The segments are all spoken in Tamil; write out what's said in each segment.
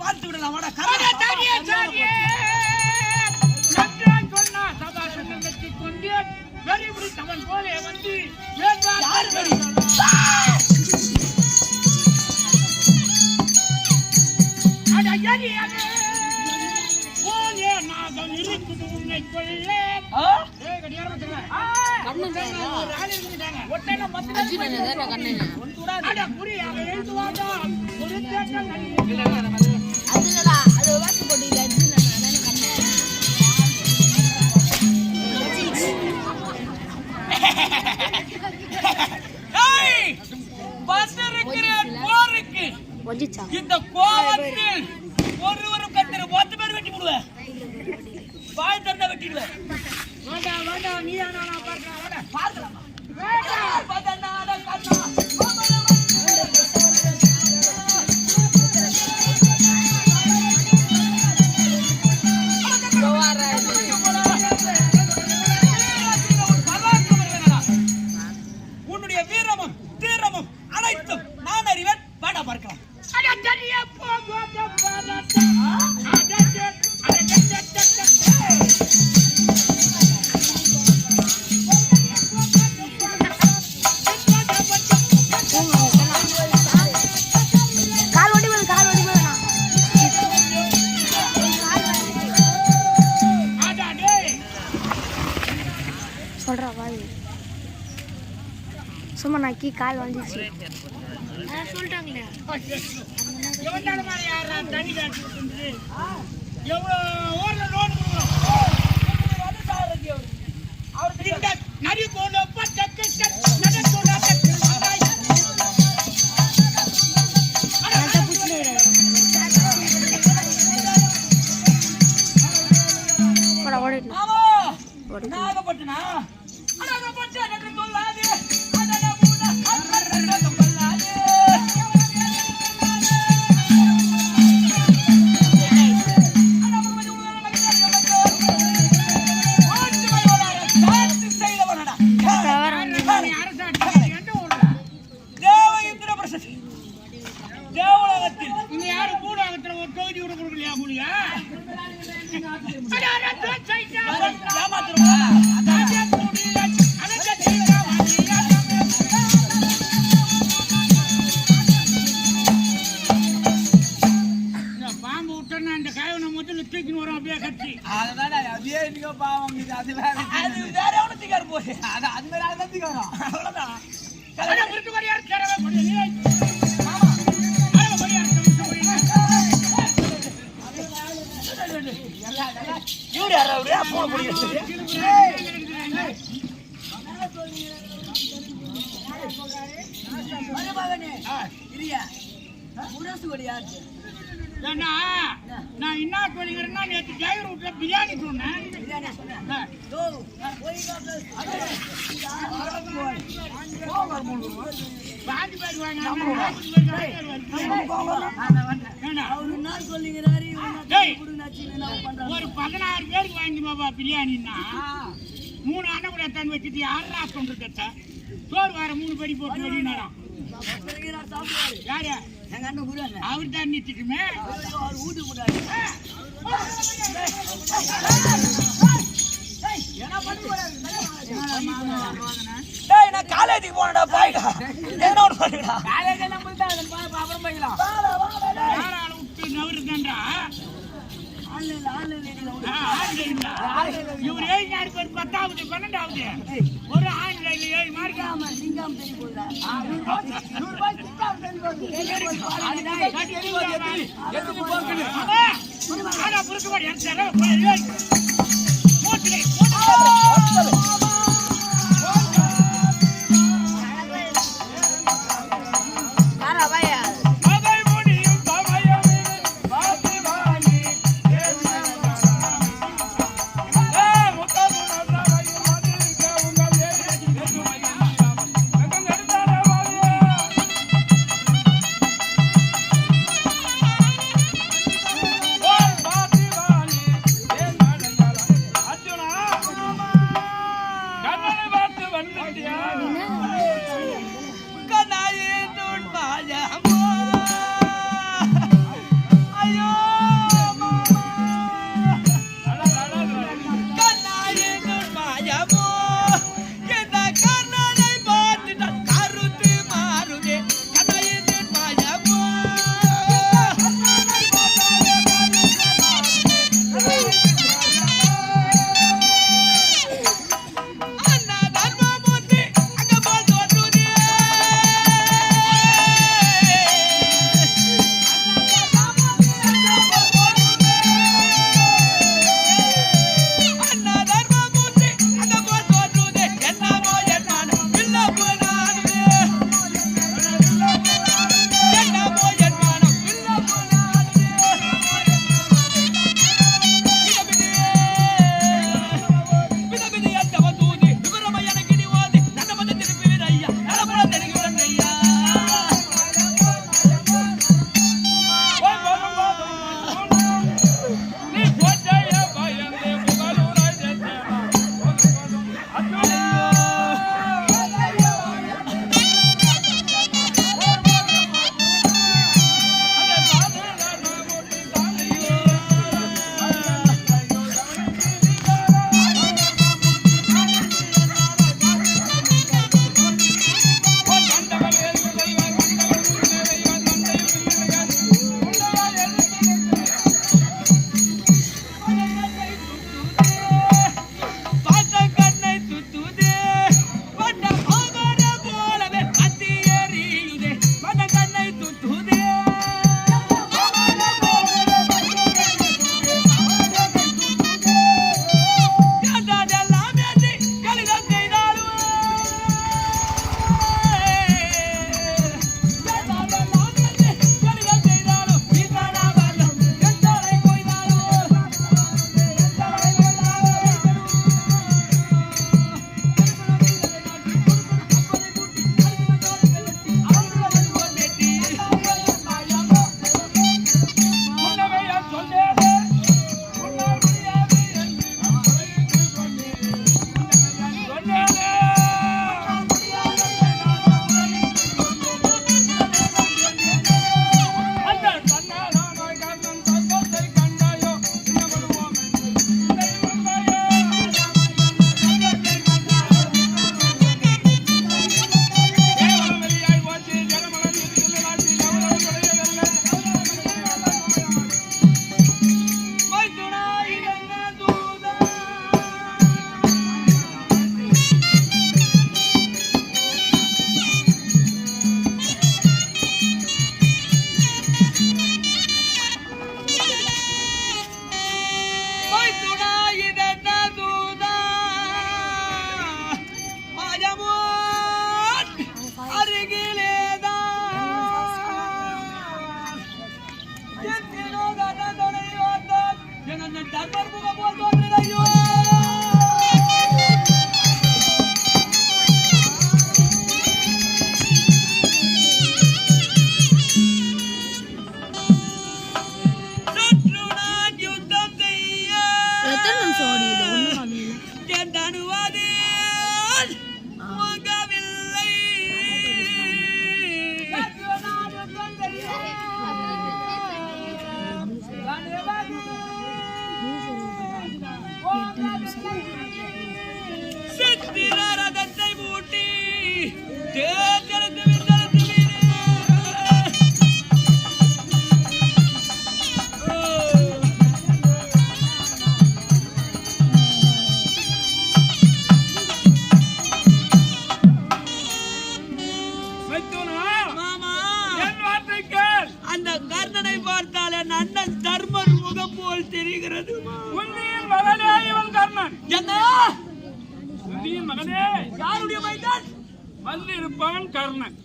பார்த்து விடலாம். வாடா இந்த கோவத்தில் ஒருவரும் கத்திர 10 பேர் வெட்டி விடுவேன். பாய் தந்த வெட்டிடுவேன். வேண்டாம் வேண்டாம் நீ நான் பார்க்கலாம். பார்க்கலாம் உன்னுடைய வீரமும் தீரமும் அனைத்தும் நான் அறிவேன். வேண்டாம் பார்க்கலாம். சும்மா நாக்கி கால் வந்துச்சு சொல்லிட்டாங்களே. நான் என்ன சொல்லிக்கிறேன்னா நேற்று ஜெயர் வீட்டுல பிரியாணி சொன்னேன். ஒரு 16 பேருக்கு வாங்கி பாபா பிரியாணின்னா 3 அண்ணன் கூட தண்ணி வச்சுட்டு யாரா சொல்றது சோறு வார 3 படி போட்டு வெளியினாராம். யாரு அவர் தான் நிச்சுட்டுமே ஊட்டு கூடாது. காலேஜுக்கு போனடா பாய்டா என்ன பண்ணுடா காலேஜ் எல்லாம் அப்புறம் போய்க்கலாம். விட்டு நவருதான்டா இவர் 7 பேர் 10வது 12வது ஒரு ஆன்லைன்ல 7 மார்க் தர்மர் முகம் போல் தோன்றுதையோ ரதத்தை மூட்டி அந்த கர்ணனை பார்த்தால் என் அண்ணன் தர்மர் முகம் போல் தெரிகிறது. மகனே இவன் கர்ணன். என்ன மகனே யாருடைய மைதான் வந்து இருப்பவன் கர்ணன்.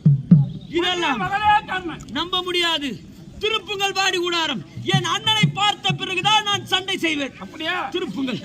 இதெல்லாம் மகனே கர்ணன் நம்ப முடியாது. திருப்புங்கள் பாடி கூடாரம். என் அண்ணனை பார்த்த பிறகுதான் நான் சண்டை செய்வேன். அப்படியா? திருப்புங்கள்.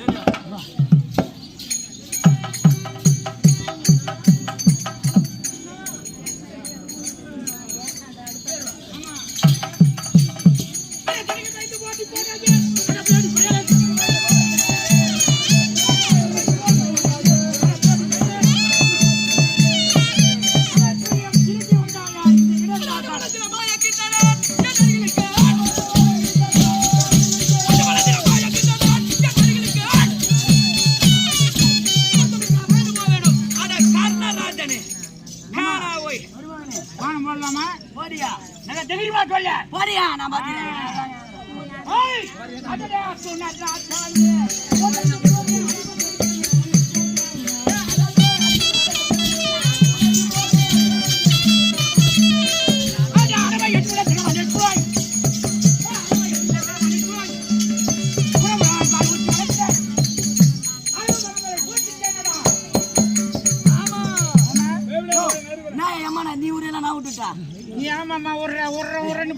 நீ ஆமாமா ஒரு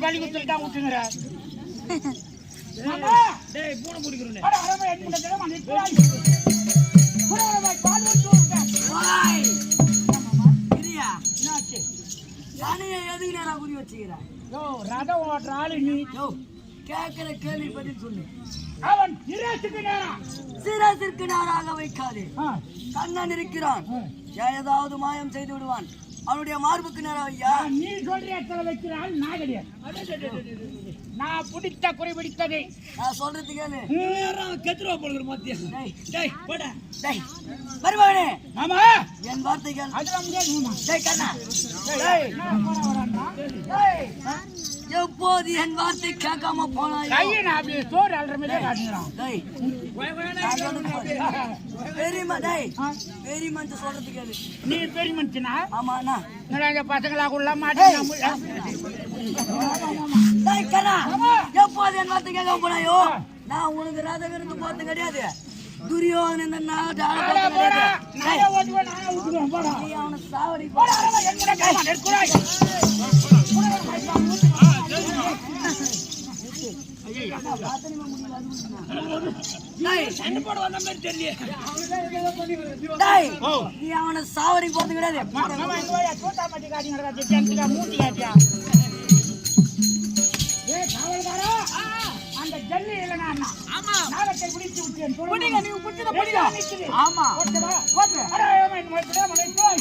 பலி குத்துட்டா விட்டுங்கற. டேய் பூனை பிடிக்கிறனே. அட அரமா என்கிட்ட வந்து போய். புறவரை பால் வந்து ஓய். இரியா. என்னாச்சு? யானையை எதுக்கு நேரா குறி வச்சிரா? யோ ரத ஓட்ற ஆளு நீ. யோ கேக்குற கேள்வி பதில் சொல்லு. அவன் சிரசிற்கு நேராக வைக்காதே. கண்ணன் இருக்கிறான். ஏதாவது மாயம் செய்து விடுவான். அவனுடைய மார்புக்கு நேரம் ஐயா. நீ சொல்ற வைக்கிறாள் நான் கிடையாது. நான் பிடித்த குறை பிடித்ததே நான் சொல்றது கேளு. கெத்துருவா போடுற மத்தியம். டேய் போடா. டேய் வருவானே. ஆமா என் வார்த்தை கேளு. அதெல்லாம் முடியாது. டேய் கண்ணா. டேய் நான் போற வரான்டா. டேய் எப்போது என் வார்த்தை கேட்காம போனாய். கைய நான் அப்படியே சோறு அல்ற மேலே காட்டுறான். டேய் பெரியமா. டேய் பெரியமன்ட்டு சொல்றது கேளு. நீ பெரியமன்ட்டுனா? ஆமா அண்ணா. நான் பசங்களா குள்ள மாட்டேன். டேய் கண்ணா எப்போது என் வார்த்தை கேட்காம போனாயோ நான் உனக்கு ரதம் இருந்து போறது கிடையாது. துரியோதனன் இந்த நாட்டு ஆள போடா. நானே ஓடுவேன் நானே ஊத்துவேன் போடா. நீ அவன சாவடி போடா. என்னடா கைமா நெற்குறாய். ஐயா பாத்தனிமா முடியல அது. டேய் சண்டை போட வந்த மாதிரி தெரியல. டேய் நீ அவன சாவடி போறது கிடையாது. மாமா இங்க வா தோட்டா மாட்டி காட்டிங்கடா. ஜென்டிகா மூட்டி காட்டியா. ஏய் காவல்காரா அந்த ஜல்லி இல்லனா அண்ணா. ஆமா நாளத்தை பிடிச்சு விட்டேன். புடிங்க நீ புடிச்சத புடிங்க. ஆமா ஓட்டவா ஓட்டு. அட ஏமா இந்த மாதிரி மலை போய்.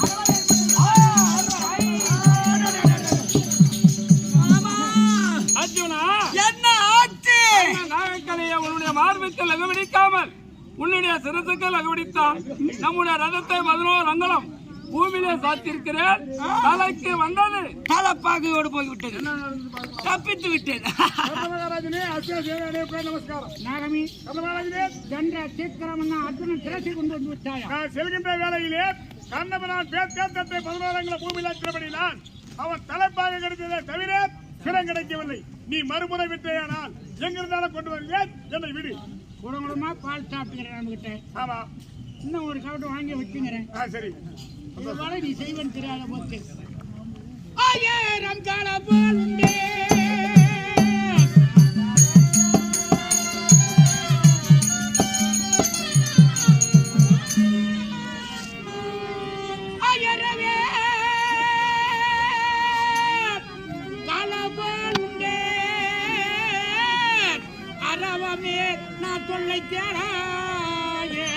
மாமா அர்ஜுனா என்ன ஆச்சு? நாகக்கலையை உன்னுடைய மார்புக்கு லகுவடிக்காமல் உன்னுடைய சிரசுக்கு லகுவடித்தான். நம்முடைய ரதத்தை 11 ரங்கலம் பூமியிலே சாத்திருக்கிறேன். தலைக்கு வந்தது தலப்பாகையோடு போய்விட்டது. தப்பித்து விட்டேன். நமஸ்காரம் நாகமி. சென்ற சீக்கிரம் அர்ஜுனன் சிரசை கொண்டு வந்து விட்டாயா? செல்கின்ற வேளையிலே கண்ணபனான் பேத்தத்தை 11 பூமியில் இருக்கிறபடினால் அவன் தலைப்பாக கிடைத்ததை தவிர சிரம் கிடைக்கவில்லை. நீ மறுமுறை விட்டேயானால் எங்கிருந்தாலும் கொண்டு வருவேன். என்னை விடு. குடங்குடமா பால் சாப்பிட்டுக்கிறேன் நம்ம கிட்ட. ஆமா இன்னும் ஒரு கவட்டம் வாங்கி வச்சுங்கிறேன். சரி நீ செய்வன் தெரியாத போது ஆயிரம் கால போல் உண்டே கண்ணே நான் தொல்லை தேடாயே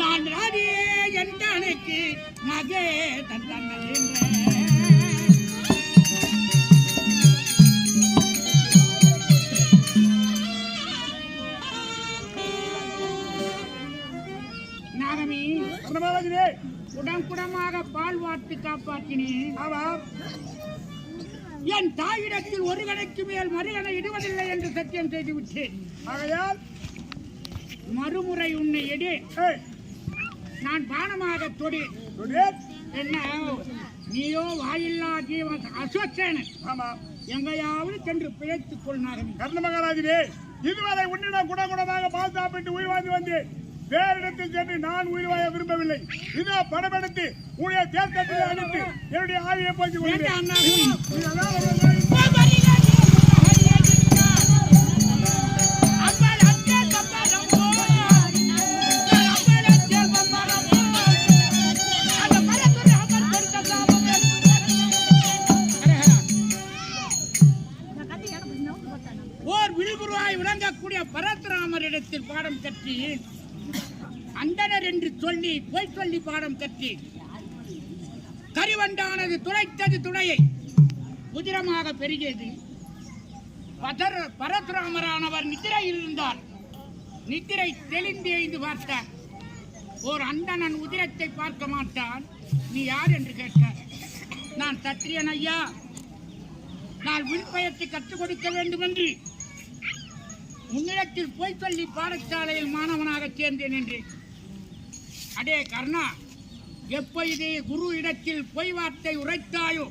நான் ராடியே என் கணக்கு மகே தந்தன்ன நாகமி குடமாக பால் வார்த்து காப்பாற்றினேன். என் தாயிடத்தில் ஒரு கணைக்கு மேல் மறுகணை இடுவதில்லை என்று சத்தியம் செய்து விட்டேன். ஆகையால் மறுமுறை உன்னை எடு, நான் பானமாக தொடு. என்ன நீயோ வாயில்லா ஜீவன் அஸ்வசேனன். எங்கையாவது சென்று பிழைத்துக் கொள் நாகமி. கர்ண மகாராஜனே, இதுவரை உன்னிடம் குடகுடமாக பால் சாப்பிட்டு உயிர் வாழ்ந்து வந்தேன். வேறிடத்தில் சென்று நான் உயிர் வாழ விரும்பவில்லை. இதோ படமெடுத்து உன்னுடைய தேர்தலில் அடித்து என்னுடைய ஆவியை போக்கி கொள்கிறேன். ஓர் விழுகுருவாய் விளங்கக்கூடிய பரசுராமரிடத்தில் பாடம் கற்றி அந்தனர் என்று சொல்லி பொய் சொல்லி பாடம் கற்றி கரிவண்டானது துளைத்தது துணையை உதிரமாக பெருகியது. பரசுராமரானவர் நித்திரையில் இருந்தார். நித்திரை தெளிந்து எழுந்து பார்த்தார். ஓர் அந்தணன் உதிரத்தை பார்க்க மாட்டான். நீ யார் என்று கேட்டார். நான் சத்திரியன் ஐயா, நான் விண்பயத்தை கற்றுக் கொடுக்க வேண்டும் என்று உன்னிடத்தில் போய் சொல்லி பாடசாலையில் மாணவனாக சேர்ந்தேன் என்று. அடே கர்ணா, எப்பொழுது குரு இடத்தில் பொய் வார்த்தை உரைத்தாயோ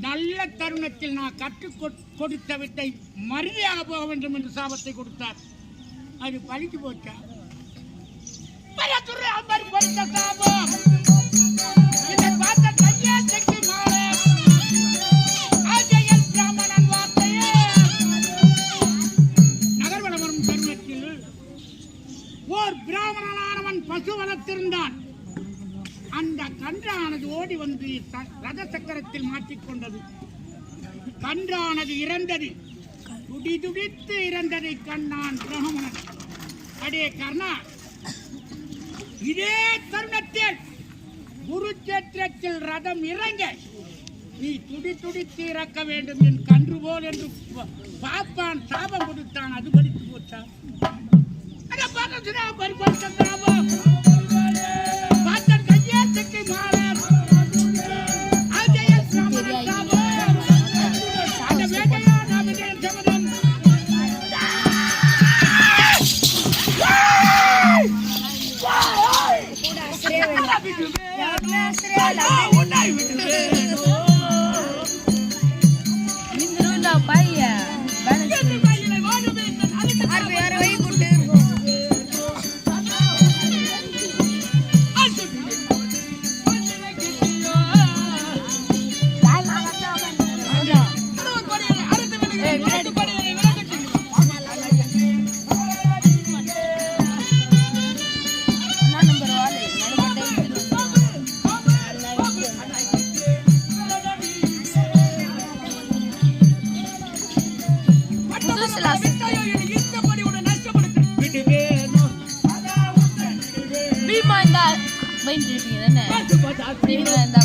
நல்ல தருணத்தில் நான் கற்றுக் கொடுத்த வித்தை மறுதியாக போக வேண்டும் என்று சாபத்தை கொடுத்தார். அது பழித்து போச்சா? சாபம் இதை பார்த்த கையாசைக்கு மாற ஆஜையல் பிராமணன் வார்த்தையே. நகர்வலம் வரும் தருணத்தில் ஓர் பிராமணனானவன் பசு வளர்த்திருந்தான். அந்த கன்றானது ஓடி வந்து ரத சக்கரத்தில் மாற்றிக்கொண்டது. கன்றானது இறந்தது. துடி துடித்து இறந்ததை கண்டான் பிராமணன். அடே கர்ணா, இதே தருணத்தில் குருச்சேத்திரத்தில் ரதம் இறங்க நீ துடி துடித்து இறக்க வேண்டும் என் கன்று போல் என்று பாப்பான் சாபம் கொடுத்தான். அது படித்து போச்சா?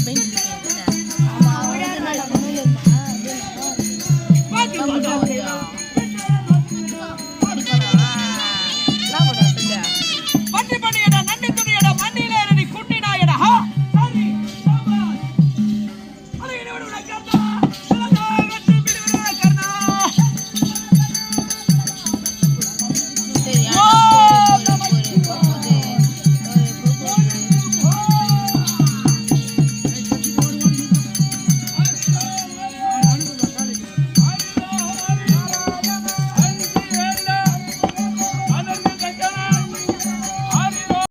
Bem,